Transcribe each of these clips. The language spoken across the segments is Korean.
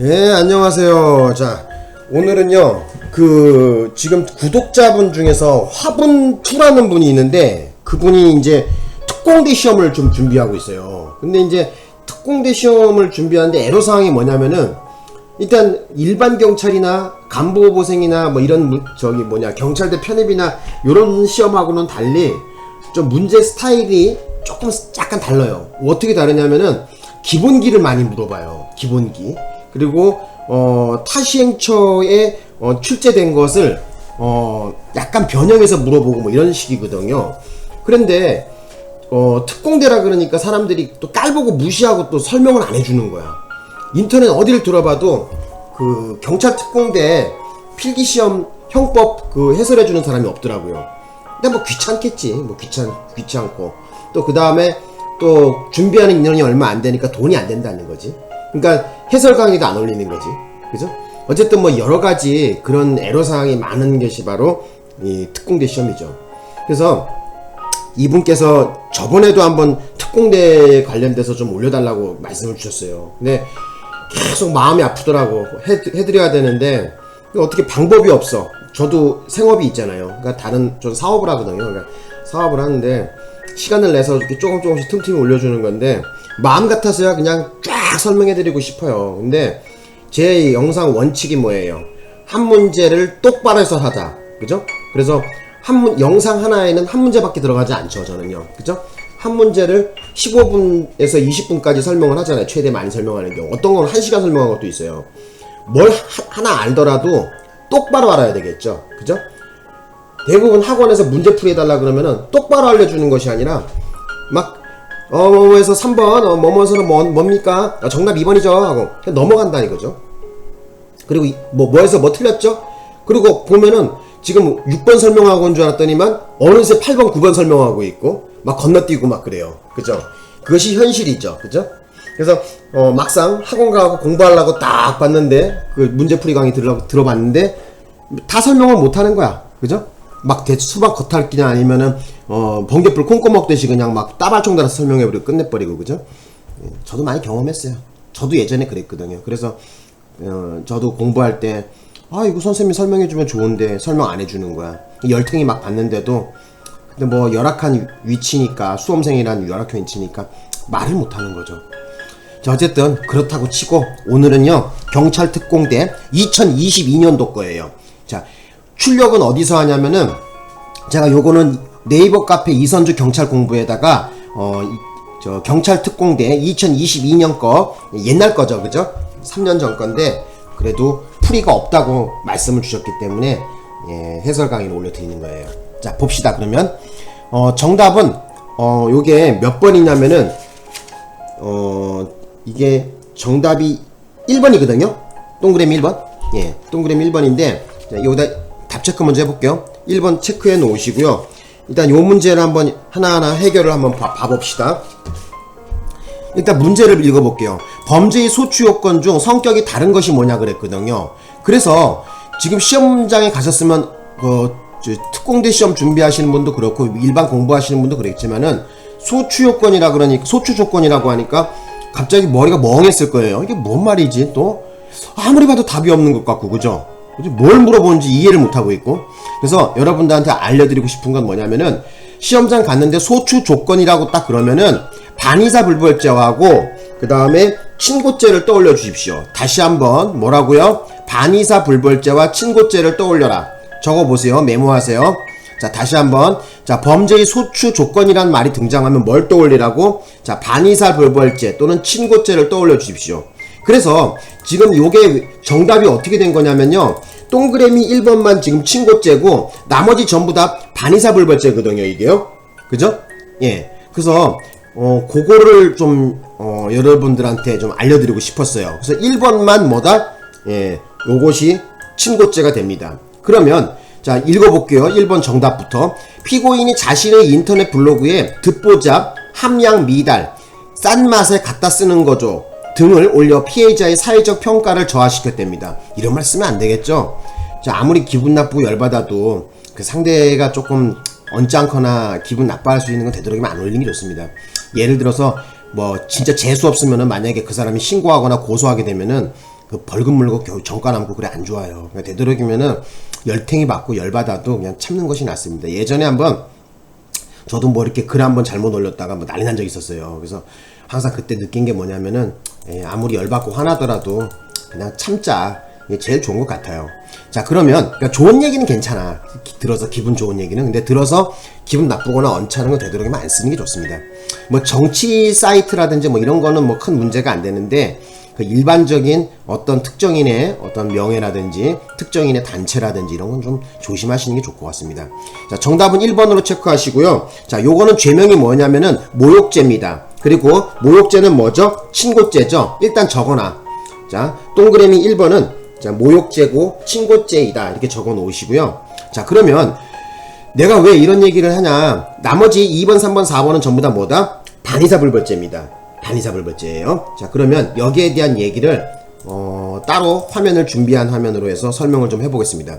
예, 안녕하세요. 자, 오늘은요, 지금 구독자분 중에서 화분2라는 분이 있는데, 그분이 이제 특공대 시험을 좀 준비하고 있어요. 근데 이제 특공대 시험을 준비하는데 애로사항이 뭐냐면은, 일단 일반 경찰이나 간부보생이나 뭐 이런, 경찰대 편입이나 요런 시험하고는 달리, 좀 문제 스타일이 조금 약간 달라요. 어떻게 다르냐면은, 기본기를 많이 물어봐요. 기본기. 그리고 타시행처에 출제된 것을 약간 변형해서 물어보고 뭐 이런 식이거든요. 그런데 특공대라 그러니까 사람들이 또 깔보고 무시하고 또 설명을 안 해주는 거야. 인터넷 어디를 들어봐도 그 경찰 특공대 필기시험 형법 그 해설해주는 사람이 없더라고요. 근데 뭐 귀찮겠지. 뭐 귀찮고 또 그 다음에 또 준비하는 인원이 얼마 안 되니까 돈이 안 된다는 거지. 그러니까 해설 강의도 안 올리는 거지. 그죠? 어쨌든 뭐 여러 가지 그런 애로사항이 많은 것이 바로 이 특공대 시험이죠. 그래서 이분께서 저번에도 한번 특공대 관련돼서 좀 올려달라고 말씀을 주셨어요. 근데 계속 마음이 아프더라고. 해드려야 되는데 어떻게 방법이 없어. 저도 생업이 있잖아요. 그러니까 다른 좀 사업을 하거든요. 그러니까 사업을 하는데 시간을 내서 이렇게 조금씩 틈틈이 올려주는 건데 마음 같아서야 그냥 쫙 설명해드리고 싶어요. 근데 제 영상 원칙이 뭐예요? 한 문제를 똑바로 해서 하자. 그죠? 그래서 영상 하나에는 한 문제밖에 들어가지 않죠. 저는요. 그죠? 한 문제를 15분에서 20분까지 설명을 하잖아요. 최대 많이 설명하는 경우. 어떤 건 1시간 설명한 것도 있어요. 뭘 하나 알더라도 똑바로 알아야 되겠죠. 그죠? 대부분 학원에서 문제풀이 해달라 그러면은 똑바로 알려주는 것이 아니라 막 뭐에서 3번 뭐뭐에서는 뭡니까? 정답 2번이죠 하고 그냥 넘어간다 이거죠. 그리고 뭐에서 뭐 틀렸죠? 그리고 보면은 지금 6번 설명하고 온 줄 알았더니만 어느새 8번 9번 설명하고 있고 막 건너뛰고 막 그래요. 그죠? 그것이 현실이죠. 그죠? 그래서 막상 학원 가고 공부하려고 딱 봤는데 그 문제풀이 강의 들어봤는데 다 설명을 못하는 거야. 그죠? 막 수박 겉핥기나 아니면은 번개불 콩고 먹듯이 그냥 막 따발총 달아서 설명해버리고 끝내버리고. 그죠? 저도 많이 경험했어요. 저도 예전에 그랬거든요. 그래서 저도 공부할 때 이거 선생님이 설명해주면 좋은데 설명 안 해주는 거야. 열탱이 막 봤는데도 근데 뭐 열악한 위치니까 수험생이란 열악한 위치니까 말을 못하는 거죠. 자, 어쨌든 그렇다고 치고 오늘은요 경찰특공대 2022년도 거예요. 자, 출력은 어디서 하냐면은 제가 요거는 네이버 카페 이선주 경찰 공부에다가 저 경찰 특공대 2022년 거 옛날 거죠. 그죠? 3년 전 건데 그래도 풀이가 없다고 말씀을 주셨기 때문에 해설 강의를 올려드리는 거예요. 자, 봅시다. 그러면 정답은 요게 몇 번이냐면은 이게 정답이 1번이거든요. 동그라미 1번. 예, 동그라미 1번인데 여기다 답 체크 먼저 해볼게요. 1번 체크해 놓으시고요. 일단 요 문제를 한번 하나하나 해결을 한번 봐봅시다. 일단 문제를 읽어볼게요. 범죄의 소추 요건 중 성격이 다른 것이 뭐냐 그랬거든요. 그래서 지금 시험장에 가셨으면 특공대 시험 준비하시는 분도 그렇고 일반 공부하시는 분도 그랬지만은 소추 요건이라 그러니까 소추 조건이라고 하니까 갑자기 머리가 멍했을 거예요. 이게 뭔 말이지? 또 아무리 봐도 답이 없는 것 같고. 그죠? 뭘 물어보는지 이해를 못하고 있고. 그래서 여러분들한테 알려드리고 싶은 건 뭐냐면은 시험장 갔는데 소추 조건이라고 딱 그러면은 반의사 불벌죄하고 그 다음에 친고죄를 떠올려 주십시오. 다시 한번 뭐라고요? 반의사 불벌죄와 친고죄를 떠올려라. 적어보세요. 메모하세요. 자, 다시 한번. 자, 범죄의 소추 조건이란 말이 등장하면 뭘 떠올리라고? 자, 반의사 불벌죄 또는 친고죄를 떠올려 주십시오. 그래서 지금 요게 정답이 어떻게 된 거냐면요. 동그라미 1번만 지금 친고죄고 나머지 전부 다 반의사 불벌죄거든요. 이게요. 그죠? 예. 그래서 그거를 좀 여러분들한테 좀 알려드리고 싶었어요. 그래서 1번만 뭐다? 예. 요것이 친고죄가 됩니다. 그러면 자, 읽어볼게요. 1번 정답부터. 피고인이 자신의 인터넷 블로그에 듣보잡, 함량 미달, 싼 맛에 갖다 쓰는 거죠 등을 올려 피해자의 사회적 평가를 저하시켰답니다. 이런 말 쓰면 안 되겠죠? 자, 아무리 기분 나쁘고 열받아도 그 상대가 조금 언짢거나 기분 나빠할 수 있는 건 되도록이면 안 올리는 게 좋습니다. 예를 들어서 뭐 진짜 재수 없으면은 만약에 그 사람이 신고하거나 고소하게 되면은 그 벌금 물고 겨우 정가 남고 그래 안 좋아요. 그러니까 되도록이면은 열탱이 받고 열 받아도 그냥 참는 것이 낫습니다. 예전에 한번 저도 뭐 이렇게 글 한번 잘못 올렸다가 뭐 난리 난 적이 있었어요. 그래서 항상 그때 느낀 게 뭐냐면은 아무리 열 받고 화나더라도 그냥 참자. 이게 제일 좋은 것 같아요. 자, 그러면 그러니까 좋은 얘기는 괜찮아. 들어서 기분 좋은 얘기는. 근데 들어서 기분 나쁘거나 언짢은 건 되도록이면 안 쓰는 게 좋습니다. 뭐 정치 사이트라든지 뭐 이런 거는 뭐 큰 문제가 안 되는데 그 일반적인 어떤 특정인의 어떤 명예라든지 특정인의 단체라든지 이런 건 좀 조심하시는 게 좋을 것 같습니다. 자, 정답은 1번으로 체크하시고요. 자, 요거는 죄명이 뭐냐면은 모욕죄입니다. 그리고 모욕죄는 뭐죠? 친고죄죠. 일단 적어놔. 자, 동그라미 1번은 자, 모욕죄고 친고죄이다 이렇게 적어 놓으시고요. 자, 그러면 내가 왜 이런 얘기를 하냐, 나머지 2번 3번 4번은 전부 다 뭐다? 반의사불벌죄입니다. 반의사불벌죄예요. 자, 그러면 여기에 대한 얘기를 따로 화면을 준비한 화면으로 해서 설명을 좀 해보겠습니다.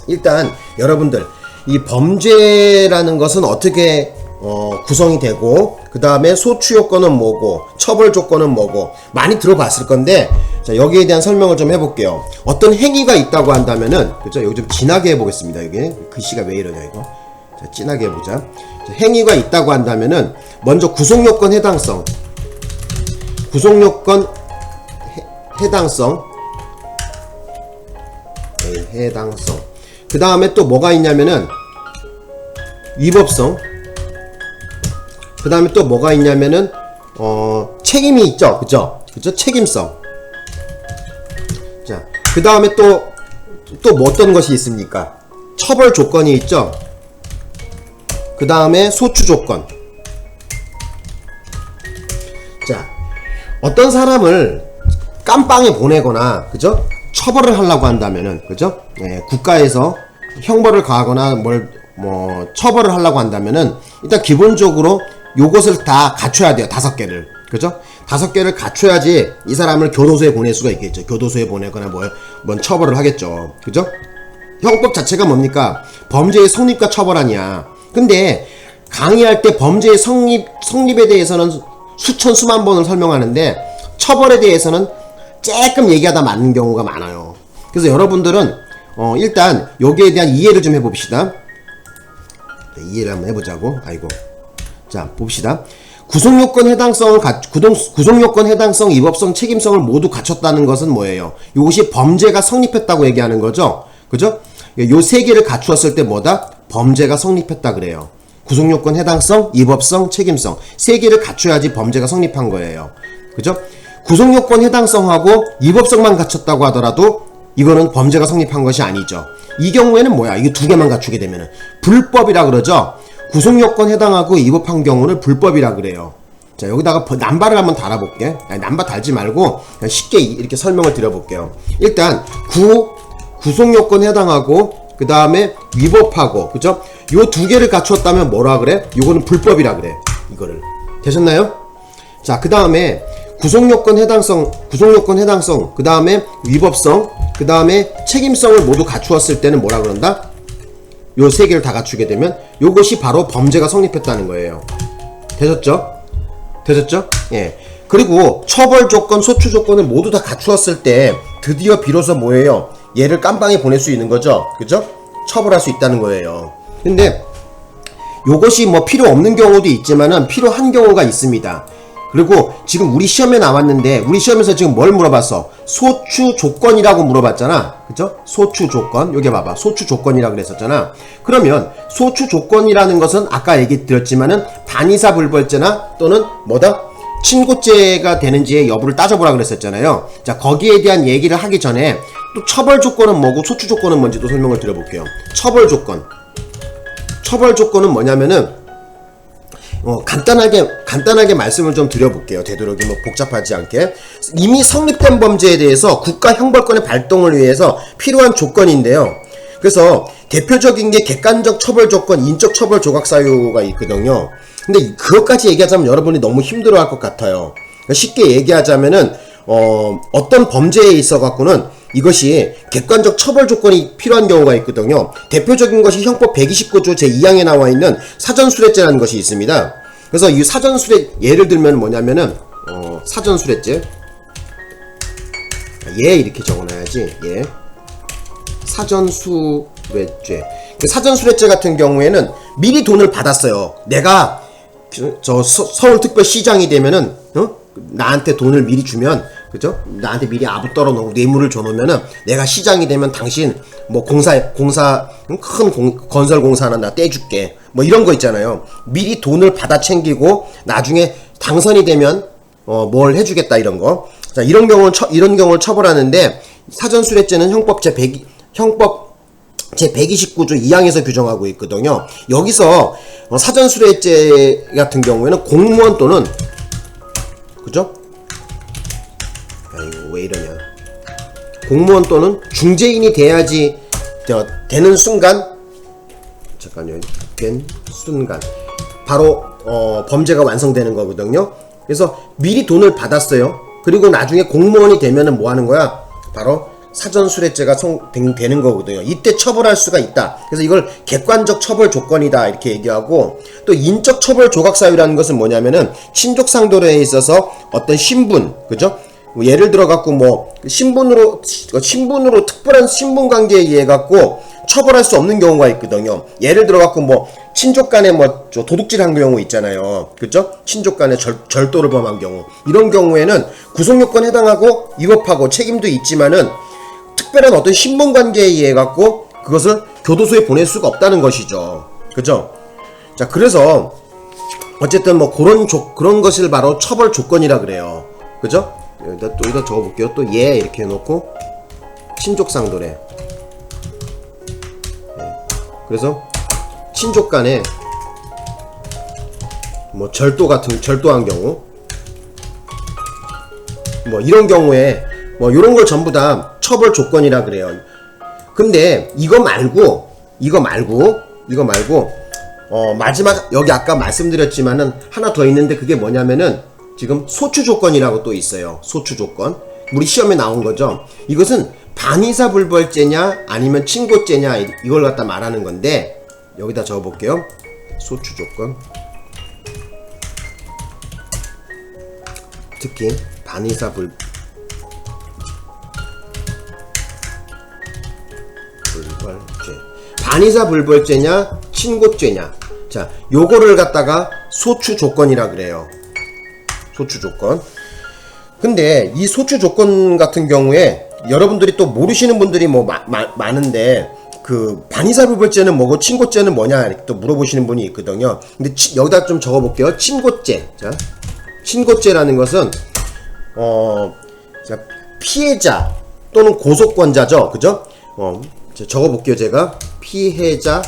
일단 여러분들 이 범죄라는 것은 어떻게 구성이 되고 그 다음에 소추 요건은 뭐고 처벌 조건은 뭐고 많이 들어봤을 건데, 자, 여기에 대한 설명을 좀 해볼게요. 어떤 행위가 있다고 한다면은, 그죠? 여기 좀 진하게 해보겠습니다. 여기 글씨가 왜 이러냐 이거. 자, 진하게 해보자. 자, 행위가 있다고 한다면은 먼저 구속요건 해당성, 구속요건 해당성, 해당성. 그 다음에 또 뭐가 있냐면은 위법성. 그 다음에 또 뭐가 있냐면은 책임이 있죠. 그죠? 책임성. 자, 그 다음에 또 뭐 어떤 것이 있습니까? 처벌 조건이 있죠. 그 다음에 소추 조건. 자, 어떤 사람을 깜빵에 보내거나, 그죠? 처벌을 하려고 한다면은, 그죠? 국가에서 형벌을 가하거나 처벌을 하려고 한다면은 일단 기본적으로 요것을 다 갖춰야 돼요. 5개를. 그죠? 5개를 갖춰야지 이 사람을 교도소에 보낼 수가 있겠죠. 교도소에 보내거나 뭔 처벌을 하겠죠. 그죠? 형법 자체가 뭡니까? 범죄의 성립과 처벌 아니야. 근데 강의할 때 범죄의 성립에 대해서는 수천 수만 번을 설명하는데 처벌에 대해서는 조금 얘기하다 맞는 경우가 많아요. 그래서 여러분들은 일단 여기에 대한 이해를 좀 해봅시다. 이해를 한번 해보자고. 아이고. 자, 봅시다. 구속요건 해당성, 위법성, 책임성을 모두 갖췄다는 것은 뭐예요? 이것이 범죄가 성립했다고 얘기하는 거죠. 그죠? 요 3개를 갖추었을 때 뭐다? 범죄가 성립했다 그래요. 구속요건 해당성, 위법성, 책임성 3개를 갖춰야지 범죄가 성립한 거예요. 그죠? 구속요건 해당성하고 위법성만 갖췄다고 하더라도 이거는 범죄가 성립한 것이 아니죠. 이 경우에는 뭐야? 이게 2개만 갖추게 되면은 불법이라 그러죠. 구속요건 해당하고 위법한 경우를 불법이라 그래요. 자, 여기다가 남바를 한번 달아볼게. 아니, 남바 달지 말고 그냥 쉽게 이렇게 설명을 드려볼게요. 일단 구속요건 해당하고 그 다음에 위법하고, 그죠? 요 2개를 갖추었다면 뭐라 그래? 요거는 불법이라 그래. 이거를. 되셨나요? 자, 그 다음에 구속요건 해당성, 그 다음에 위법성, 그 다음에 책임성을 모두 갖추었을 때는 뭐라 그런다? 요 3개를 다 갖추게 되면 요것이 바로 범죄가 성립했다는 거예요. 되셨죠? 예. 그리고 처벌 조건, 소추 조건을 모두 다 갖추었을 때 드디어 비로소 뭐예요? 얘를 깜빵에 보낼 수 있는 거죠. 그죠? 처벌할 수 있다는 거예요. 근데 요것이 뭐 필요 없는 경우도 있지만은 필요한 경우가 있습니다. 그리고 지금 우리 시험에 나왔는데 우리 시험에서 지금 뭘 물어봤어? 소추 조건이라고 물어봤잖아. 그죠? 소추 조건. 여기 봐봐. 소추 조건이라고 그랬었잖아. 그러면 소추 조건이라는 것은 아까 얘기 드렸지만은 반의사 불벌죄나 또는 뭐다? 친고죄가 되는지의 여부를 따져보라 그랬었잖아요. 자, 거기에 대한 얘기를 하기 전에 또 처벌 조건은 뭐고 소추 조건은 뭔지 또 설명을 드려볼게요. 처벌 조건은 뭐냐면은 간단하게 말씀을 좀 드려볼게요. 되도록이면 복잡하지 않게. 이미 성립된 범죄에 대해서 국가 형벌권의 발동을 위해서 필요한 조건인데요. 그래서 대표적인 게 객관적 처벌 조건, 인적 처벌 조각 사유가 있거든요. 근데 그것까지 얘기하자면 여러분이 너무 힘들어할 것 같아요. 그러니까 쉽게 얘기하자면은 어떤 범죄에 있어 갖고는 이것이 객관적 처벌 조건이 필요한 경우가 있거든요. 대표적인 것이 형법 129조 제2항에 나와 있는 사전수뢰죄라는 것이 있습니다. 그래서 이 사전수뢰 예를 들면 뭐냐면은 사전수뢰죄. 예 이렇게 적어놔야지. 예. 사전수뢰죄. 사전수뢰죄 같은 경우에는 미리 돈을 받았어요. 내가 저 서울특별시장이 되면은 나한테 돈을 미리 주면, 그죠? 나한테 미리 아부 떨어놓고 뇌물을 줘놓으면은 내가 시장이 되면 당신 뭐 공사 큰 건설 공사 하나 나 떼줄게, 뭐 이런 거 있잖아요. 미리 돈을 받아 챙기고 나중에 당선이 되면 뭘 해주겠다 이런 거. 자, 이런 경우를 처벌하는데 사전수뢰죄는 형법 제 129조 2항에서 규정하고 있거든요. 여기서 사전수뢰죄 같은 경우에는 공무원 또는, 그죠? 아이고 왜 이러냐. 공무원 또는 중재인이 돼야지 되는 순간, 잠깐요. 된 순간 바로 범죄가 완성되는 거거든요. 그래서 미리 돈을 받았어요. 그리고 나중에 공무원이 되면은 뭐 하는 거야? 바로 사전수뢰죄가 되는 거거든요. 이때 처벌할 수가 있다. 그래서 이걸 객관적 처벌 조건이다 이렇게 얘기하고, 또 인적 처벌 조각 사유라는 것은 뭐냐면은 친족 상도례에 있어서 어떤 신분, 그죠? 뭐 예를 들어 갖고 뭐 신분으로 특별한 신분 관계에 의해 갖고 처벌할 수 없는 경우가 있거든요. 예를 들어 갖고 뭐 친족 간에 뭐 도둑질한 경우 있잖아요. 그죠? 친족 간에 절도를 범한 경우, 이런 경우에는 구속요건에 해당하고 위법하고 책임도 있지만은 특별한 어떤 신분 관계에 의해 갖고 그것을 교도소에 보낼 수가 없다는 것이죠. 그죠? 자, 그래서 어쨌든 뭐 그런 것을 바로 처벌 조건이라 그래요. 그죠? 여기다 적어볼게요. 또 예 이렇게 해놓고 친족상도례. 네. 그래서 친족 간에 뭐 절도한 경우, 뭐 이런 경우에 뭐 요런 걸 전부 다 처벌 조건이라 그래요. 근데 이거 말고 마지막 여기 아까 말씀드렸지만은 하나 더 있는데, 그게 뭐냐면은 지금 소추 조건이라고 또 있어요. 소추 조건. 우리 시험에 나온 거죠. 이것은 반의사 불벌죄냐 아니면 친고죄냐 이걸 갖다 말하는 건데, 여기다 적어볼게요. 소추 조건. 특히 반의사 불벌죄. 반의사 불벌죄냐 친고죄냐. 자, 요거를 갖다가 소추 조건이라 그래요. 소추 조건. 근데 이 소추 조건 같은 경우에 여러분들이 또 모르시는 분들이 뭐 많은데, 그 반의사 불벌죄는 뭐고 친고죄는 뭐냐 이렇게 또 물어보시는 분이 있거든요. 근데 여기다 좀 적어볼게요. 친고죄. 자, 친고죄라는 것은 자, 피해자 또는 고소권자죠. 그죠? 적어볼게요. 제가 피해자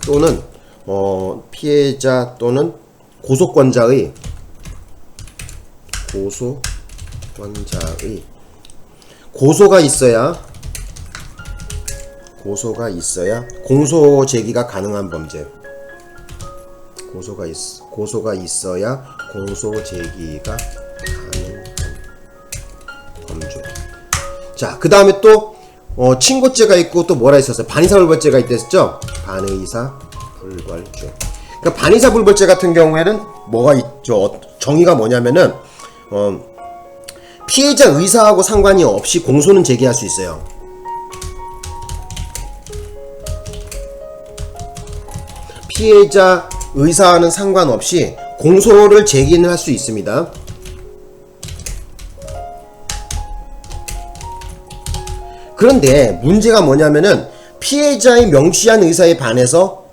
또는 고소권자의 고소가 있어야 공소 제기가 가능한 범죄. 고소가 있어야 공소 제기가 가능한 범죄. 자, 그 다음에 또 친고죄가 있고 또 뭐라 있었어요? 반의사 불벌죄가 있댔죠? 반의사 불벌죄. 그러니까 반의사 불벌죄 같은 경우에는 뭐가 있죠? 정의가 뭐냐면은 피해자 의사하고 상관이 없이 공소는 제기할 수 있어요. 피해자 의사와는 상관없이 공소를 제기는 할 수 있습니다. 그런데 문제가 뭐냐면은 피해자의 명시한 의사에 반해서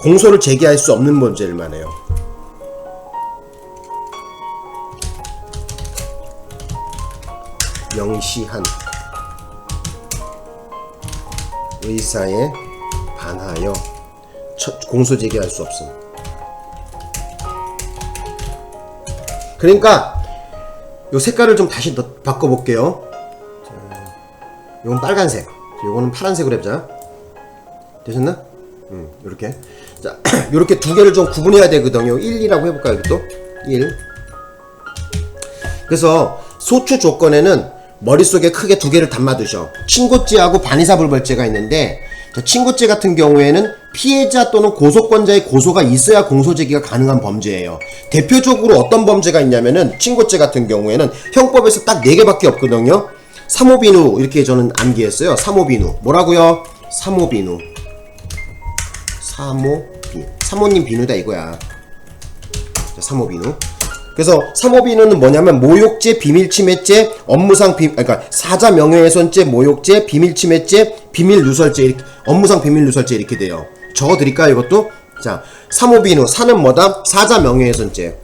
공소를 제기할 수 없는 문제를 말해요. 명시한 의사에 반하여 공소 제기할 수 없음. 그러니까 요 색깔을 좀 다시 바꿔볼게요. 요건 빨간색, 요거는 파란색으로 해보자. 되셨나? 요렇게. 자, 요렇게 두 개를 좀 구분해야 되거든요. 1이라고 해볼까요? 여기 또 1. 그래서 소추 조건에는 머릿속에 크게 두 개를 담아두셔. 친고죄하고 반의사 불벌죄가 있는데, 친고죄 같은 경우에는 피해자 또는 고소권자의 고소가 있어야 공소제기가 가능한 범죄예요. 대표적으로 어떤 범죄가 있냐면은 친고죄 같은 경우에는 형법에서 딱 4개밖에 없거든요. 사모비누 이렇게 저는 암기했어요. 사모비누 뭐라고요? 사모비누 사모님 비누다 이거야. 자, 사모비누. 그래서 사모비누는 뭐냐면 모욕죄, 비밀침해죄, 업무상 그러니까 사자 명예훼손죄, 모욕죄, 비밀침해죄, 비밀누설죄 이렇게, 업무상 비밀누설죄 이렇게 돼요. 적어드릴까요 이것도? 자, 사모비누 사는 뭐다? 사자 명예훼손죄.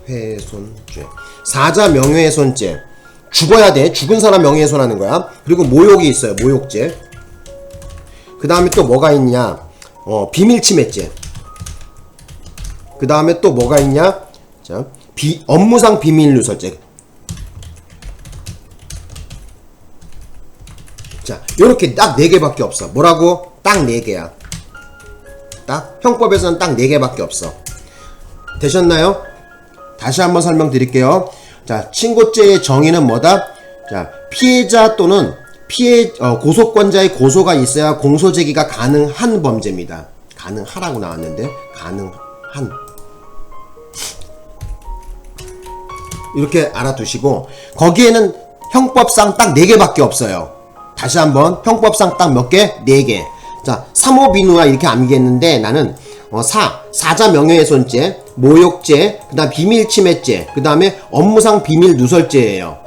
훼손죄. 사자 명예훼손죄. 죽어야 돼. 죽은 사람 명예훼손하는 거야. 그리고 모욕이 있어요. 모욕죄. 그 다음에 또 뭐가 있냐? 비밀침해죄. 그 다음에 또 뭐가 있냐? 자, 업무상 비밀누설죄. 자, 요렇게 딱 4개밖에 없어. 뭐라고? 딱 4개야. 딱 형법에서는 딱 4개밖에 없어. 되셨나요? 다시 한번 설명드릴게요. 자, 친고죄의 정의는 뭐다? 자, 피해자 또는 고소권자의 고소가 있어야 공소제기가 가능한 범죄입니다. 가능하라고 나왔는데 가능한 이렇게 알아두시고 거기에는 형법상 딱 4개밖에 없어요. 다시 한번 형법상 딱 몇 개? 4개. 자, 사모비누와 이렇게 암기했는데 나는 사자 명예훼손죄, 모욕죄, 그 다음 비밀침해죄, 그 다음에 업무상 비밀누설죄예요.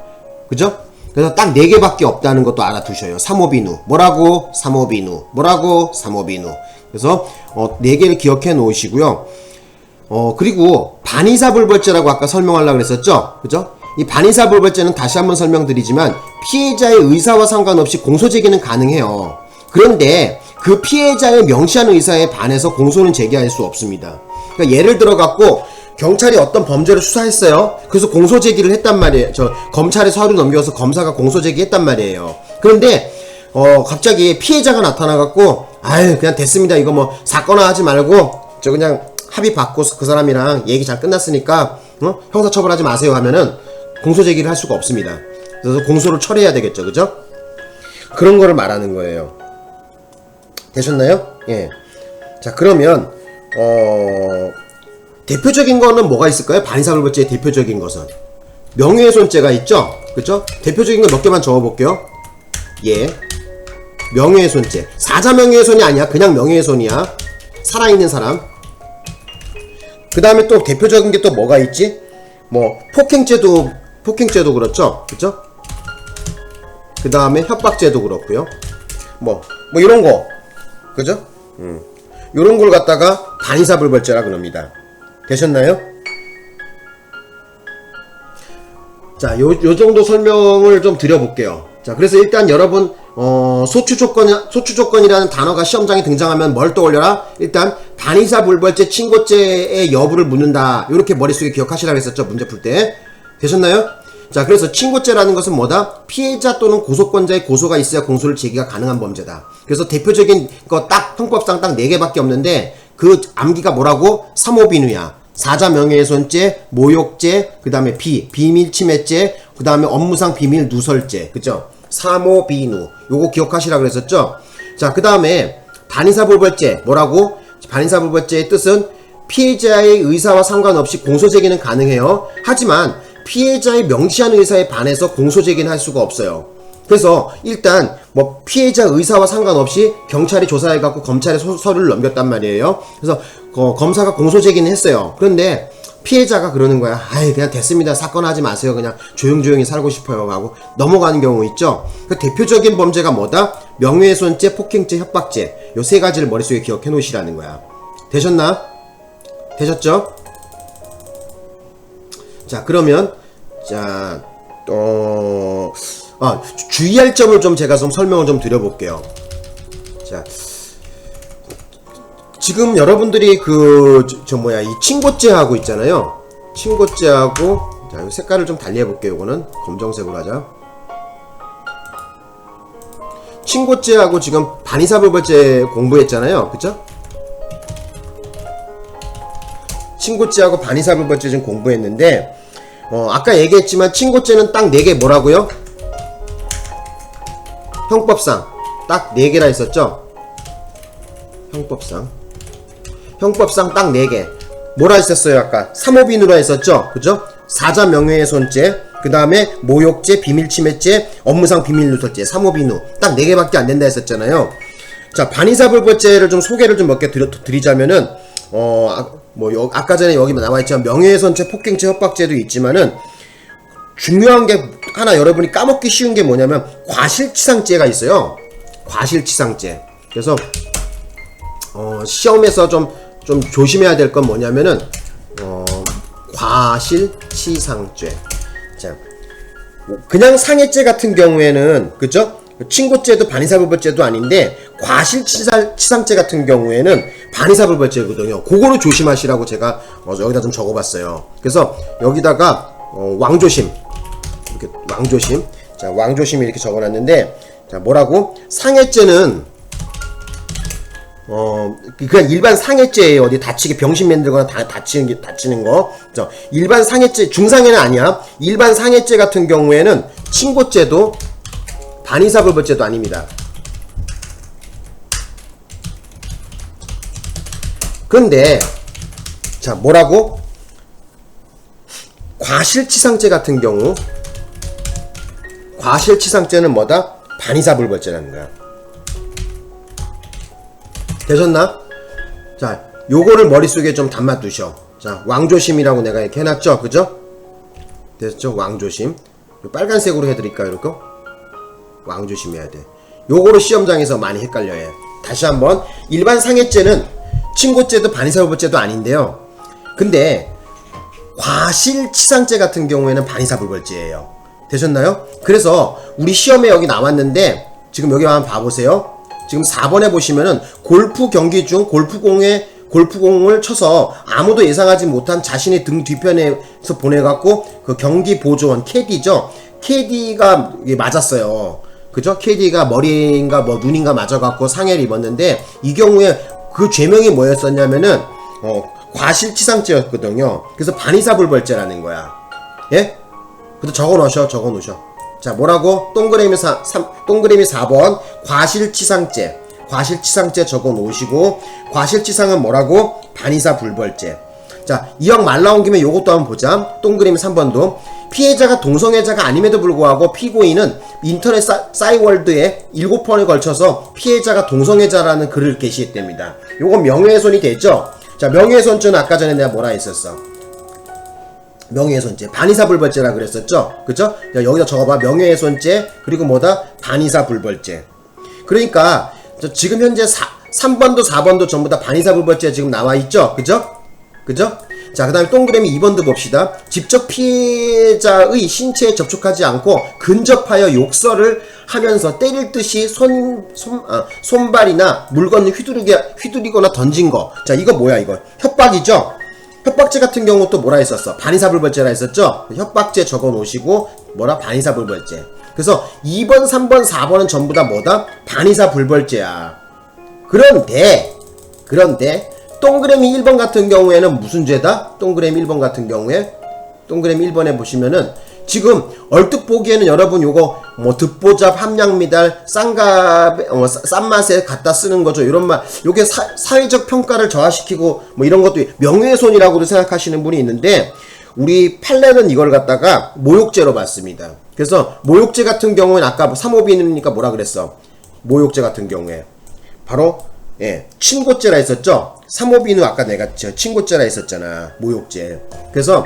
그죠? 그래서 딱 4개밖에 없다는 것도 알아두셔요. 사모비누 뭐라고? 사모비누 뭐라고? 사모비누. 그래서 4개를 기억해 놓으시고요. 그리고 반의사불벌죄라고 아까 설명하려고 그랬었죠? 그죠? 이 반의사불벌죄는 다시 한번 설명드리지만 피해자의 의사와 상관없이 공소제기는 가능해요. 그런데 그 피해자의 명시한 의사에 반해서 공소는 제기할 수 없습니다. 그러니까 예를 들어 갖고 경찰이 어떤 범죄를 수사했어요. 그래서 공소제기를 했단 말이에요. 검찰에 서류 넘겨서 검사가 공소제기했단 말이에요. 그런데 갑자기 피해자가 나타나 갖고 아유 그냥 됐습니다. 이거 뭐 사건화하지 말고 저 그냥 합의 받고 그 사람이랑 얘기 잘 끝났으니까 형사처벌하지 마세요 하면은 공소제기를 할 수가 없습니다. 그래서 공소를 처리해야 되겠죠. 그죠? 그런 거를 말하는 거예요. 되셨나요? 예. 자, 그러면 대표적인 거는 뭐가 있을까요? 반의사불벌죄의 대표적인 것은 명예훼손죄가 있죠? 그쵸? 대표적인 거 몇 개만 적어볼게요. 예. 명예훼손죄. 사자 명예훼손이 아니야. 그냥 명예훼손이야. 살아있는 사람. 그 다음에 또 대표적인 게 또 뭐가 있지? 뭐 폭행죄도 그렇죠? 그쵸? 그 다음에 협박죄도 그렇고요. 뭐 이런 거. 그죠? 요런 걸 갖다가 반의사불벌죄라 그럽니다. 되셨나요? 자, 요 정도 설명을 좀 드려볼게요. 자, 그래서 일단 여러분, 소추조건이라는 단어가 시험장에 등장하면 뭘 떠올려라? 일단, 반의사불벌죄 친고죄의 여부를 묻는다. 요렇게 머릿속에 기억하시라고 했었죠, 문제 풀 때. 되셨나요? 자, 그래서 친고죄라는 것은 뭐다? 피해자 또는 고소권자의 고소가 있어야 공소를 제기가 가능한 범죄다. 그래서 대표적인 거 딱 형법상 딱 4개밖에 없는데 그 암기가 뭐라고? 사모비누야. 사자 명예훼손죄, 모욕죄, 그 다음에 비밀침해죄, 그 다음에 업무상 비밀누설죄. 그죠? 사모비누. 요거 기억하시라고 그랬었죠? 자, 그 다음에 반의사불벌죄. 뭐라고? 반의사불벌죄의 뜻은 피해자의 의사와 상관없이 공소제기는 가능해요. 하지만 피해자의 명시한 의사에 반해서 공소제기는 할 수가 없어요. 그래서 일단 뭐 피해자 의사와 상관없이 경찰이 조사해갖고 검찰에 서류를 넘겼단 말이에요. 그래서 검사가 공소제기는 했어요. 그런데 피해자가 그러는 거야. 아이 그냥 됐습니다. 사건 하지 마세요. 그냥 조용조용히 살고 싶어요 하고 넘어가는 경우 있죠. 그 대표적인 범죄가 뭐다? 명예훼손죄, 폭행죄, 협박죄. 요 3가지를 머릿속에 기억해 놓으시라는 거야. 되셨나? 되셨죠? 자, 그러면 자, 주의할 점을 좀 제가 좀 설명을 좀 드려볼게요. 자, 지금 여러분들이 이 친고죄하고 있잖아요. 친고죄하고, 자, 이 색깔을 좀 달리 해볼게요. 이거는 검정색으로 하자. 친고죄하고 지금 반의사불벌죄 공부했잖아요. 그쵸? 친고죄하고 반의사불벌죄 지금 공부했는데, 아까 얘기했지만 친고죄는 딱 4개 뭐라고요? 형법상 딱 4개라 했었죠? 형법상 딱 4개. 뭐라 했었어요? 아까 3호빈으로 했었죠? 그죠? 사자 명예훼손죄, 그 다음에 모욕죄, 비밀침해죄, 업무상 비밀누설죄, 3호빈우 딱 4개밖에 안 된다 했었잖아요. 자, 반의사불벌죄를 좀 소개를 좀 몇 개 드리자면은 아까 전에 여기 나와있지만 명예훼손죄, 폭행죄, 협박죄도 있지만은 중요한 게 하나 여러분이 까먹기 쉬운 게 뭐냐면 과실치상죄가 있어요. 과실치상죄. 그래서 시험에서 좀 조심해야 될 건 뭐냐면은 과실치상죄. 자, 그냥 상해죄 같은 경우에는 그죠? 친고죄도 반의사불벌죄도 아닌데 과실치상죄 같은 경우에는 반의사불벌죄거든요. 그거를 조심하시라고 제가 여기다 좀 적어봤어요. 그래서 여기다가 왕조심, 이렇게 왕조심, 자 왕조심 이렇게 적어놨는데, 자 뭐라고? 상해죄는 그냥 일반 상해죄예요. 어디 다치게 병신 만들거나 다치는 거. 자, 일반 상해죄, 중상해는 아니야. 일반 상해죄 같은 경우에는 친고죄도 반의사불벌죄도 아닙니다. 근데 자 뭐라고? 과실치상죄 같은 경우, 과실치상죄는 뭐다? 반의사불벌죄라는 거야. 되셨나? 자, 요거를 머릿속에 좀 담아두셔. 자, 왕조심이라고 내가 이렇게 해놨죠? 그죠? 됐죠? 왕조심. 빨간색으로 해드릴까요? 이렇게? 왕조심해야 돼. 요거를 시험장에서 많이 헷갈려요. 다시 한번. 일반 상해죄는 친고죄도 반의사불벌죄도 아닌데요. 근데 과실치상죄 같은 경우에는 반의사불벌죄예요. 되셨나요? 그래서 우리 시험에 여기 나왔는데 지금 여기 한번 봐보세요. 지금 4번에 보시면은 골프 경기 중 골프공을 쳐서 아무도 예상하지 못한 자신의 등 뒤편에서 보내갖고 그 경기 보조원 캐디죠. 캐디가 맞았어요. 그죠? 캐디가 머리인가 뭐 눈인가 맞아갖고 상해를 입었는데 이 경우에 그 죄명이 뭐였었냐면은 과실치상죄였거든요. 그래서 반의사불벌죄라는 거야. 예? 그래도 적어놓으셔. 자, 뭐라고? 동그라미 4번 과실치상죄. 과실치상죄 적어놓으시고, 과실치상은 뭐라고? 반의사불벌죄. 자, 이왕 말 나온 김에 요것도 한번 보자. 동그라미 3번도 피해자가 동성애자가 아님에도 불구하고 피고인은 인터넷 싸이월드에 7번에 걸쳐서 피해자가 동성애자라는 글을 게시했답니다. 요건 명예훼손이 됐죠? 자, 명예훼손죄는 아까 전에 내가 뭐라 했었어? 명예훼손죄, 반의사불벌죄라 그랬었죠? 그죠? 자, 여기다 적어봐. 명예훼손죄, 그리고 뭐다? 반의사불벌죄. 그러니까 지금 현재 3번도 4번도 전부 다 반의사불벌죄 지금 나와있죠? 그죠? 그죠? 자, 그 다음에 동그라미 2번도 봅시다. 직접 피해자의 신체에 접촉하지 않고 근접하여 욕설을 하면서 때릴 듯이 손발이나 물건을 휘두르거나 던진 거. 자, 이거 뭐야, 이거? 협박이죠? 협박죄 같은 경우 또 뭐라 했었어? 반의사불벌죄라 했었죠? 협박죄 적어 놓으시고, 뭐라? 반의사불벌죄. 그래서 2번, 3번, 4번은 전부 다 뭐다? 반의사불벌죄야. 그런데, 동그라미 1번 같은 경우에는 무슨 죄다? 동그라미 1번 같은 경우에 동그라미 1번에 보시면은 지금 얼뜻 보기에는 여러분 요거 뭐 듣보잡 함량미달 싼 맛에 갖다 쓰는 거죠. 이런 말, 요게 사회적 평가를 저하시키고 뭐 이런 것도 명예훼손이라고도 생각하시는 분이 있는데, 우리 판례는 이걸 갖다가 모욕죄로 봤습니다. 그래서 모욕죄 같은 경우는 아까 3호비니까 뭐라 그랬어? 모욕죄 같은 경우에 바로 친고죄라 했었죠? 3호비는 아까 내가 친고죄라 했었잖아. 모욕죄. 그래서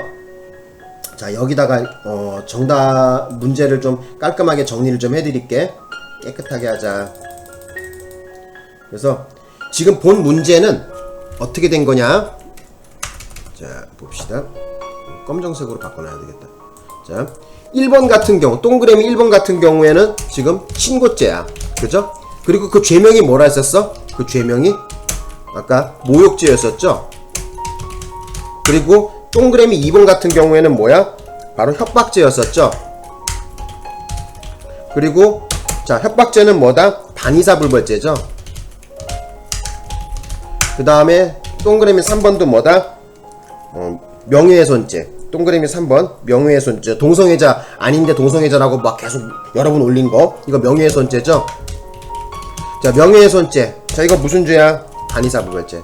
자, 여기다가 정답 문제를 좀 깔끔하게 정리를 좀 해드릴게. 깨끗하게 하자. 그래서 지금 본 문제는 어떻게 된 거냐? 자, 봅시다. 검정색으로 바꿔놔야 되겠다. 자, 1번 같은 경우, 동그라미 1번 같은 경우에는 지금 친고죄야. 그죠? 그리고 그 죄명이 뭐라 했었어? 그 죄명이 아까 모욕죄였었죠? 그리고 동그라미 2번 같은 경우에는 뭐야? 바로 협박죄였었죠? 그리고 자, 협박죄는 뭐다? 반의사불벌죄죠? 그 다음에 동그라미 3번도 뭐다? 명예훼손죄. 동그라미 3번 명예의 손재. 동성애자 아닌데 동성애자라고 막 계속 여러 번 올린 거, 이거 명예의 손재죠. 자, 명예의 손재. 자, 이거 무슨 죄야? 반의사불벌죄.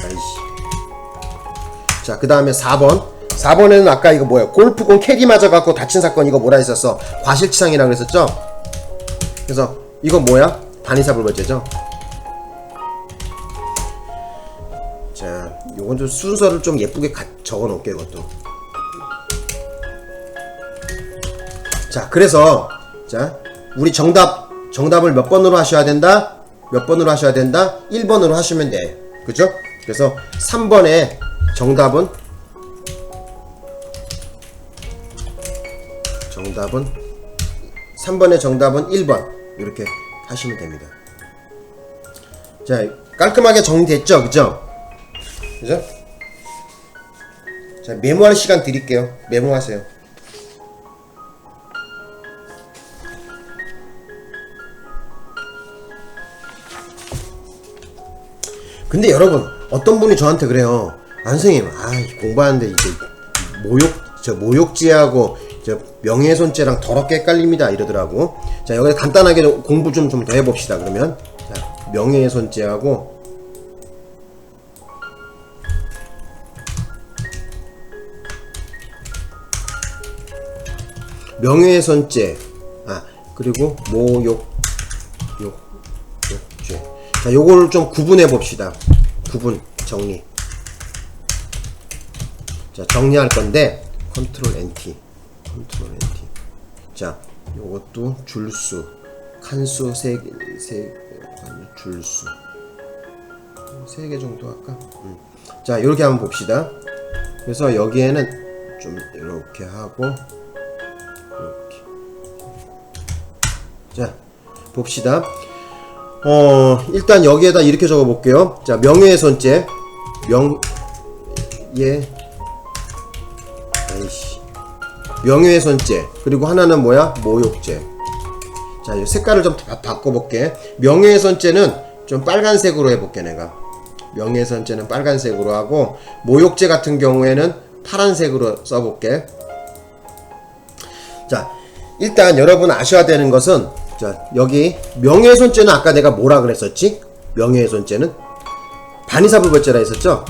아이씨. 자, 그 다음에 4번. 4번에는 아까 이거 뭐야? 골프공 캐리 맞아갖고 다친 사건, 이거 뭐라 했었어? 과실치상이라고 했었죠? 그래서 이거 뭐야? 반의사불벌죄죠? 자, 요건 좀 순서를 좀 예쁘게 적어 놓을게요, 이것도. 자, 그래서, 자, 우리 정답을 몇 번으로 하셔야 된다? 몇 번으로 하셔야 된다? 1번으로 하시면 돼. 그죠? 그래서 3번의 정답은 3번의 정답은 1번. 이렇게 하시면 됩니다. 자, 깔끔하게 정리됐죠? 그죠? 그죠? 자, 메모할 시간 드릴게요. 메모하세요. 근데 여러분, 어떤 분이 저한테 그래요. 아, 선생님, 공부하는데 이게 모욕죄하고 명예훼손죄랑 더럽게 헷갈립니다, 이러더라고. 자, 여기 간단하게 공부 좀 더 해봅시다. 그러면 자, 명예훼손죄하고 명예훼손죄, 그리고 모욕죄. 자, 요거를 좀 구분해 봅시다. 구분, 정리. 자, 정리할 건데 컨트롤 NT. 자, 요것도 줄수, 칸수 줄수 3개 정도 할까? 자, 요렇게 한번 봅시다. 그래서 여기에는 좀 이렇게 하고 이렇게. 자, 봅시다. 일단 여기에다 이렇게 적어 볼게요. 자, 명예훼손죄, 명예훼손죄, 그리고 하나는 뭐야? 모욕죄. 자, 이 색깔을 좀 바꿔볼게. 명예훼손죄는 좀 빨간색으로 해볼게, 내가. 명예훼손죄는 빨간색으로 하고, 모욕죄 같은 경우에는 파란색으로 써볼게. 자, 일단 여러분 아셔야 되는 것은, 자, 여기 명예훼손죄는 아까 내가 뭐라 그랬었지? 명예훼손죄는 반의사불벌죄라 했었죠?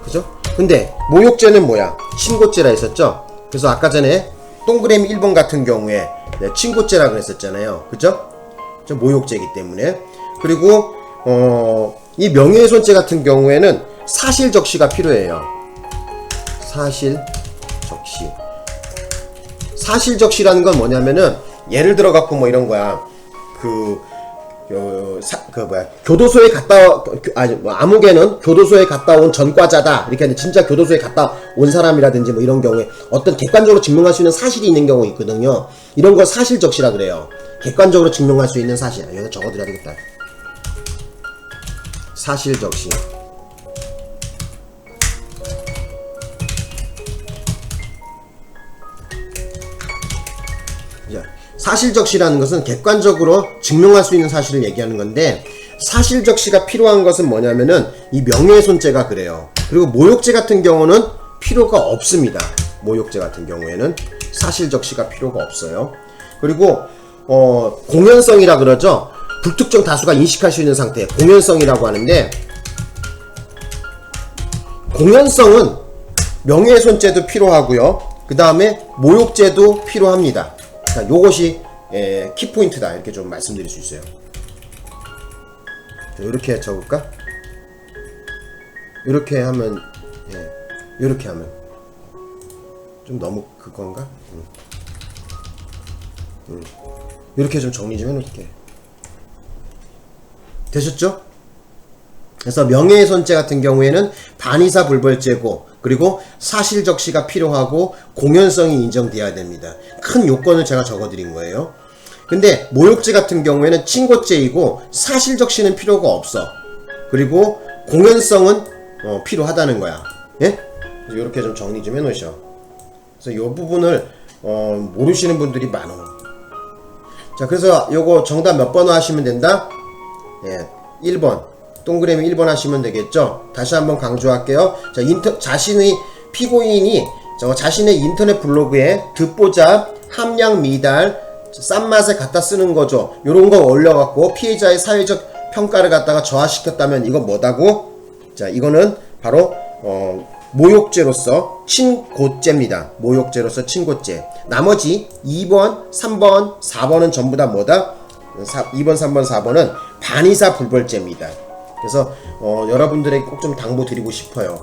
그죠? 근데 모욕죄는 뭐야? 친고죄라 했었죠? 그래서 아까 전에 동그라미 1번 같은 경우에 친고죄라 그랬었잖아요. 그죠? 모욕죄이기 때문에. 그리고 이 명예훼손죄 같은 경우에는 사실적시가 필요해요. 사실적시라는 건 뭐냐면은, 예를 들어 갖고 뭐 이런 거야. 교도소에 아무개는 교도소에 갔다 온 전과자다, 이렇게 하는데 진짜 교도소에 갔다 온 사람이라든지 뭐 이런 경우에 어떤 객관적으로 증명할 수 있는 사실이 있는 경우 있거든요. 이런 걸 사실적시라 그래요. 객관적으로 증명할 수 있는 사실. 여기다 적어드려야 되겠다. 사실적시. 사실적시라는 것은 객관적으로 증명할 수 있는 사실을 얘기하는 건데, 사실적시가 필요한 것은 뭐냐면은 이 명예훼손죄가 그래요. 그리고 모욕죄 같은 경우는 필요가 없습니다. 모욕죄 같은 경우에는 사실적시가 필요가 없어요. 그리고 공연성이라 그러죠. 불특정 다수가 인식할 수 있는 상태, 공연성이라고 하는데, 공연성은 명예훼손죄도 필요하고요. 그 다음에 모욕죄도 필요합니다. 자, 요것이 키포인트다, 이렇게 좀 말씀드릴 수 있어요. 이렇게 적을까? 이렇게 하면, 이렇게 하면 좀 너무 그건가? 이렇게 좀 정리 좀 해놓을게. 되셨죠? 그래서 명예훼손죄 같은 경우에는 반의사불벌죄고, 그리고 사실적시가 필요하고 공연성이 인정되어야 됩니다. 큰 요건을 제가 적어드린 거예요. 근데 모욕죄 같은 경우에는 친고죄이고 사실적시는 필요가 없어. 그리고 공연성은 필요하다는 거야. 예? 이렇게 좀 정리 좀 해놓으셔. 그래서 이 부분을 모르시는 분들이 많아. 자, 그래서 요거 정답 몇 번으로 하시면 된다? 예, 1번 동그라미 1번 하시면 되겠죠. 다시 한번 강조할게요. 자, 자신의 피고인이 자신의 인터넷 블로그에 듣보잡, 함량 미달, 싼 맛에 갖다 쓰는 거죠. 요런 거 올려갖고 피해자의 사회적 평가를 갖다가 저하시켰다면 이건 뭐다고? 자, 이거는 바로 모욕죄로서 친고죄입니다. 모욕죄로서 친고죄. 나머지 2번, 3번, 4번은 전부 다 뭐다? 2번, 3번, 4번은 반의사 불벌죄입니다. 그래서 여러분들에게 꼭 좀 당부 드리고 싶어요.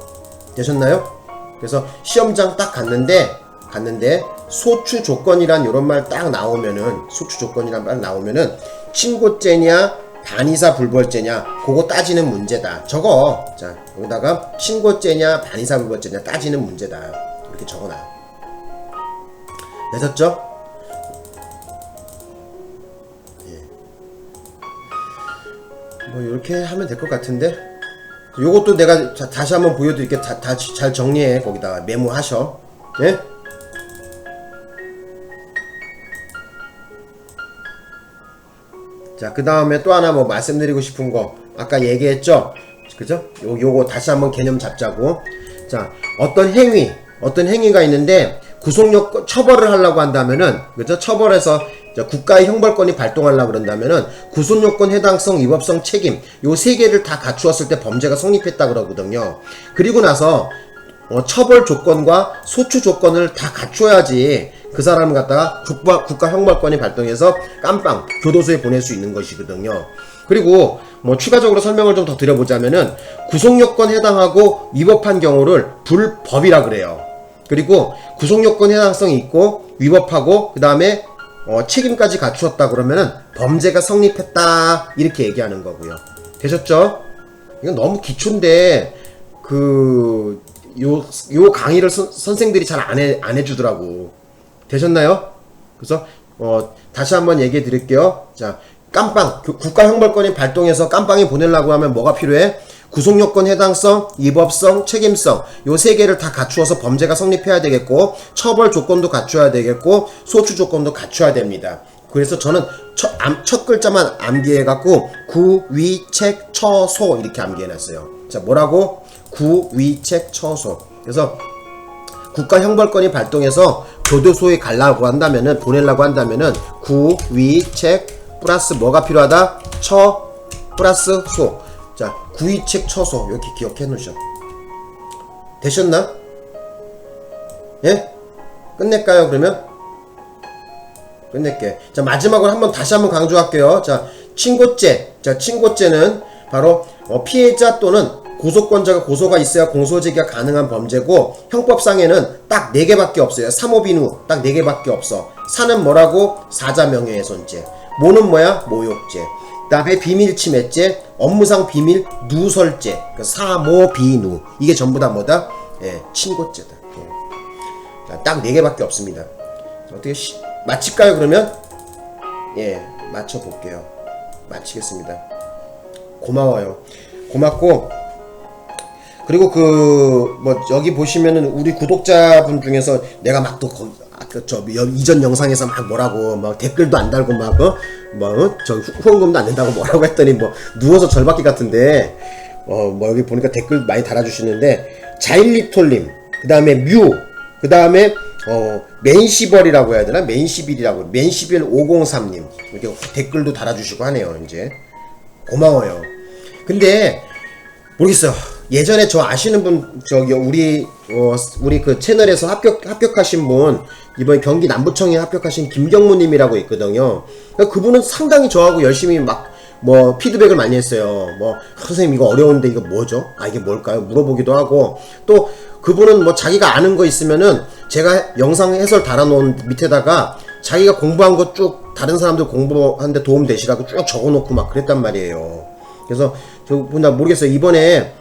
되셨나요? 그래서 시험장 딱 갔는데 소추 조건이란 요런 말 딱 나오면은, 소추 조건이란 말 나오면은 친고죄냐 반의사 불벌죄냐 그거 따지는 문제다. 적어. 자, 여기다가 친고죄냐 반의사 불벌죄냐 따지는 문제다. 이렇게 적어놔. 되셨죠? 예. 뭐 이렇게 하면 될 것 같은데, 요것도 내가 다시 한번 보여드릴게. 다 잘 정리해. 거기다가 메모하셔. 예? 자, 그 다음에 또 하나 뭐 말씀드리고 싶은 거 아까 얘기했죠? 그죠? 요거 다시 한번 개념 잡자고. 자, 어떤 행위가 있는데 구속력 처벌을 하려고 한다면은, 그죠? 처벌해서 국가의 형벌권이 발동하려고 그런다면은 구속요건 해당성, 위법성, 책임 요 세 개를 다 갖추었을 때 범죄가 성립했다 그러거든요. 그리고 나서 처벌 조건과 소추 조건을 다 갖춰야지 그 사람을 갖다가 국가 형벌권이 발동해서 깜빵 교도소에 보낼 수 있는 것이거든요. 그리고 뭐 추가적으로 설명을 좀 더 드려보자면은 구속요건 해당하고 위법한 경우를 불법이라 그래요. 그리고 구속요건 해당성이 있고 위법하고 그 다음에 책임까지 갖추었다 그러면은 범죄가 성립했다 이렇게 얘기하는 거고요. 되셨죠? 이건 너무 기초인데 요 강의를 선생들이 잘 안 해주더라고. 되셨나요? 그래서 다시 한번 얘기해 드릴게요. 자, 깜빵 국가 형벌권이 발동해서 깜빵에 보내려고 하면 뭐가 필요해? 구속요건 해당성, 위법성, 책임성 요 세 개를 다 갖추어서 범죄가 성립해야 되겠고, 처벌 조건도 갖춰야 되겠고, 소추 조건도 갖춰야 됩니다. 그래서 저는 첫 글자만 암기해갖고 구, 위, 책, 처, 소 이렇게 암기해놨어요. 자, 뭐라고? 구, 위, 책, 처, 소. 그래서 국가 형벌권이 발동해서 교도소에 가려고 한다면은, 보내려고 한다면은 구, 위, 책 플러스 뭐가 필요하다? 처 플러스 소. 자, 구위책 처소 이렇게 기억해 놓으셔. 되셨나? 예? 끝낼까요 그러면? 끝낼게. 자, 마지막으로 다시 한번 강조할게요. 자, 친고죄. 자, 친고죄는 바로 피해자 또는 고소권자가 고소가 있어야 공소제기가 가능한 범죄고, 형법상에는 딱 4개밖에 없어요. 삼호비누 딱 4개밖에 없어. 사는 뭐라고? 사자 명예훼손죄. 모는 뭐야? 모욕죄. 그 다음에 비밀침해죄, 업무상 비밀 누설죄, 사모비누 이게 전부 다 뭐다? 예, 친고죄다. 예. 자, 딱 4개밖에 없습니다. 어떻게 마칠까요 그러면? 예, 마쳐볼게요. 마치겠습니다. 고마워요. 고맙고, 그리고 여기 보시면은 우리 구독자분 중에서 내가 막 또 이전 영상에서 막 뭐라고 막 댓글도 안 달고 후원금도 안 낸다고 뭐라고 했더니 누워서 절받기 같은데, 여기 보니까 댓글 많이 달아주시는데, 자일리톨님, 그 다음에 뮤, 그 다음에 맨시벌이라고 해야 되나? 맨시빌이라고, 맨시빌 503님 이렇게 댓글도 달아주시고 하네요. 이제 고마워요. 근데 모르겠어요. 예전에 저 아시는 분, 우리 그 채널에서 합격하신 분, 이번에 경기 남부청에 합격하신 김경무님이라고 있거든요. 그분은 상당히 저하고 열심히 피드백을 많이 했어요. 선생님 이거 어려운데 이거 뭐죠? 이게 뭘까요? 물어보기도 하고, 또 그분은 자기가 아는 거 있으면은 제가 영상 해설 달아놓은 밑에다가 자기가 공부한 거 쭉 다른 사람들 공부하는데 도움 되시라고 쭉 적어놓고 막 그랬단 말이에요. 그래서 나 모르겠어요. 이번에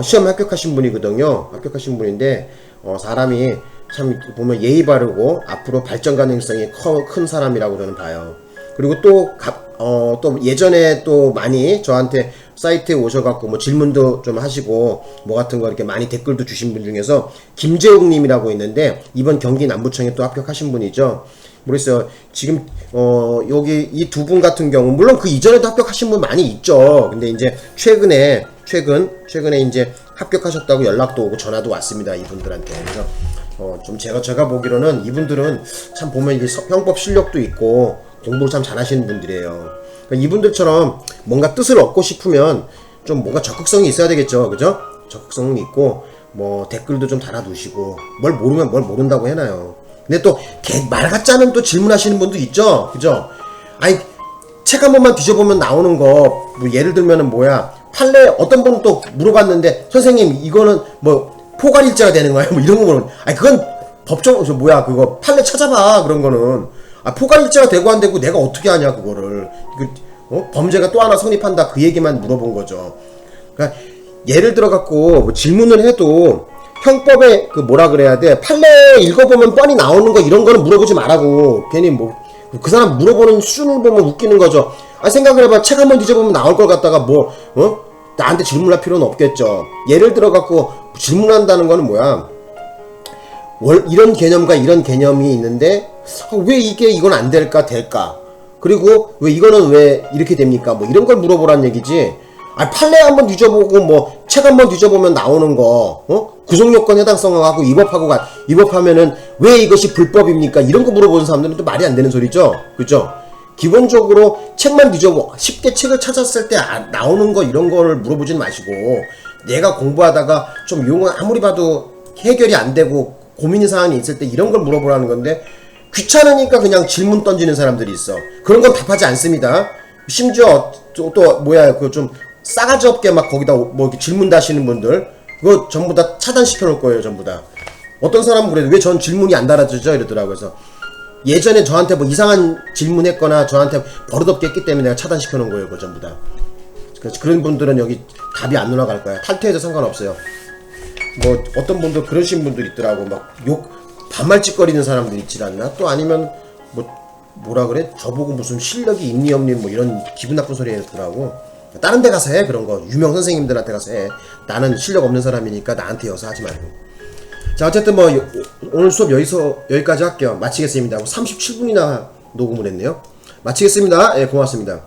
시험 합격하신 분이거든요. 합격하신 분인데 사람이 참 보면 예의 바르고 앞으로 발전 가능성이 큰 사람이라고 저는 봐요. 그리고 또 예전에 또 많이 저한테 사이트에 오셔갖고 질문도 좀 하시고 같은 거 이렇게 많이 댓글도 주신 분 중에서 김재욱님이라고 있는데, 이번 경기 남부청에 또 합격하신 분이죠. 모르겠어요. 지금 여기 이 두 분 같은 경우 물론 그 이전에도 합격하신 분 많이 있죠. 근데 이제 최근에 이제 합격하셨다고 연락도 오고 전화도 왔습니다. 이분들한테. 그래서 좀 제가 보기로는 이분들은 참 보면 이게 형법 실력도 있고 공부를 참 잘하시는 분들이에요. 그러니까 이분들처럼 뭔가 뜻을 얻고 싶으면 좀 뭔가 적극성이 있어야 되겠죠. 그죠? 적극성이 있고 뭐 댓글도 좀 달아두시고 뭘 모르면 뭘 모른다고 해놔요. 근데 또 말 같지 않은 또 질문하시는 분도 있죠. 그죠? 아니 책 한 번만 뒤져보면 나오는 거 뭐 예를 들면은 뭐야 판례 어떤 분은 또 물어봤는데 선생님 이거는 뭐 포괄일자가 되는 거예요? 뭐 이런 거 물어보는 아니 그건 법정 뭐야 그거 판례 찾아봐 그런 거는 포괄일자가 되고 안 되고 내가 어떻게 하냐 그거를 범죄가 또 하나 성립한다 그 얘기만 물어본 거죠. 그러니까 예를 들어 갖고 뭐 질문을 해도 형법에 그 뭐라 그래야 돼 판례 읽어보면 뻔히 나오는 거 이런 거는 물어보지 말라고. 괜히 뭐 그 사람 물어보는 수준을 보면 웃기는 거죠. 생각을 해봐. 책 한번 뒤져보면 나올 걸 갖다가 뭐 나한테 질문할 필요는 없겠죠. 예를 들어 갖고 질문한다는 거는 뭐야 이런 개념과 이런 개념이 있는데 왜 이건 안 될까 그리고 왜 이거는 왜 이렇게 됩니까 뭐 이런 걸 물어보란 얘기지. 판례 한번 뒤져보고 뭐 책 한번 뒤져보면 나오는 거 구속요건 해당성하고 위법하면은 왜 이것이 불법입니까 이런 거 물어보는 사람들은 또 말이 안 되는 소리죠. 그죠? 기본적으로 책만 뒤져보 쉽게 책을 찾았을 때 나오는 거 이런 거를 물어보진 마시고 내가 공부하다가 좀 용어 아무리 봐도 해결이 안 되고 고민 사항이 있을 때 이런 걸 물어보라는 건데 귀찮으니까 그냥 질문 던지는 사람들이 있어. 그런 건 답하지 않습니다. 심지어 또 뭐야 그 좀 싸가지 없게 막 거기다 뭐 이렇게 질문 다시는 분들 그거 전부 다 차단시켜 놓을 거예요. 전부 다. 어떤 사람은 그래도 왜 전 질문이 안 달아지죠 이러더라고요. 그래서 예전에 저한테 뭐 이상한 질문했거나 저한테 버릇없게 했기 때문에 내가 차단시켜 놓은 거예요. 그거 전부 다. 그래서 그런 분들은 여기 답이 안 올라갈 거야. 탈퇴해도 상관없어요. 뭐 어떤 분들 그러신 분들 있더라고. 막 욕 반말짓거리는 사람들 있질 않나? 또 아니면 뭐라 그래? 저보고 무슨 실력이 있니 없니 뭐 이런 기분 나쁜 소리 했더라고. 다른 데 가서 해. 그런 거 유명 선생님들한테 가서 해. 나는 실력 없는 사람이니까 나한테 여서 하지 말고. 자 어쨌든 뭐 오늘 수업 여기까지 할게요. 마치겠습니다. 37분이나 녹음을 했네요. 마치겠습니다. 예, 고맙습니다.